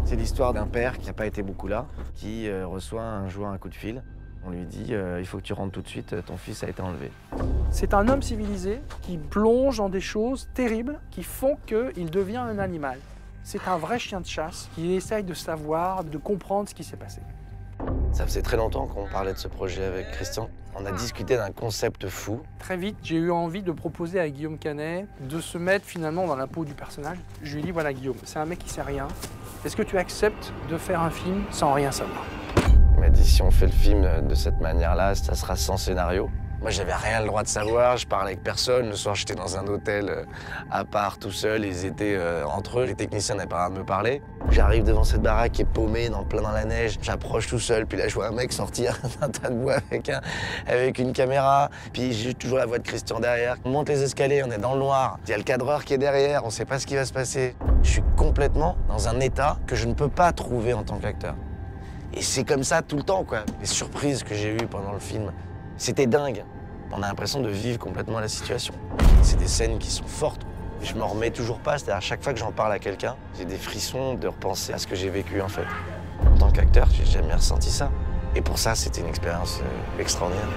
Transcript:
C'est l'histoire d'un père qui n'a pas été beaucoup là, qui reçoit un jour un coup de fil. On lui dit il faut que tu rentres tout de suite, ton fils a été enlevé. C'est un homme civilisé qui plonge dans des choses terribles qui font qu'il devient un animal. C'est un vrai chien de chasse qui essaye de savoir, de comprendre ce qui s'est passé. Ça faisait très longtemps qu'on parlait de ce projet avec Christian. On a discuté d'un concept fou. Très vite, j'ai eu envie de proposer à Guillaume Canet de se mettre finalement dans la peau du personnage. Je lui ai dit, voilà Guillaume, c'est un mec qui sait rien. Est-ce que tu acceptes de faire un film sans rien savoir? Il m'a dit, si on fait le film de cette manière-là, ça sera sans scénario. Moi, j'avais rien le droit de savoir, je parlais avec personne. Le soir, j'étais dans un hôtel à part, tout seul. Ils étaient entre eux, les techniciens n'avaient pas à me parler. J'arrive devant cette baraque qui est paumée, plein dans la neige. J'approche tout seul, puis là, je vois un mec sortir d'un tas de bois avec une caméra. Puis j'ai toujours la voix de Christian derrière. On monte les escaliers, on est dans le noir. Il y a le cadreur qui est derrière, on sait pas ce qui va se passer. Je suis complètement dans un état que je ne peux pas trouver en tant qu'acteur. Et c'est comme ça tout le temps, quoi. Les surprises que j'ai eues pendant le film, c'était dingue. On a l'impression de vivre complètement la situation. C'est des scènes qui sont fortes. Je m'en remets toujours pas, c'est-à-dire à chaque fois que j'en parle à quelqu'un, j'ai des frissons de repenser à ce que j'ai vécu en fait. En tant qu'acteur, j'ai jamais ressenti ça. Et pour ça, c'était une expérience extraordinaire.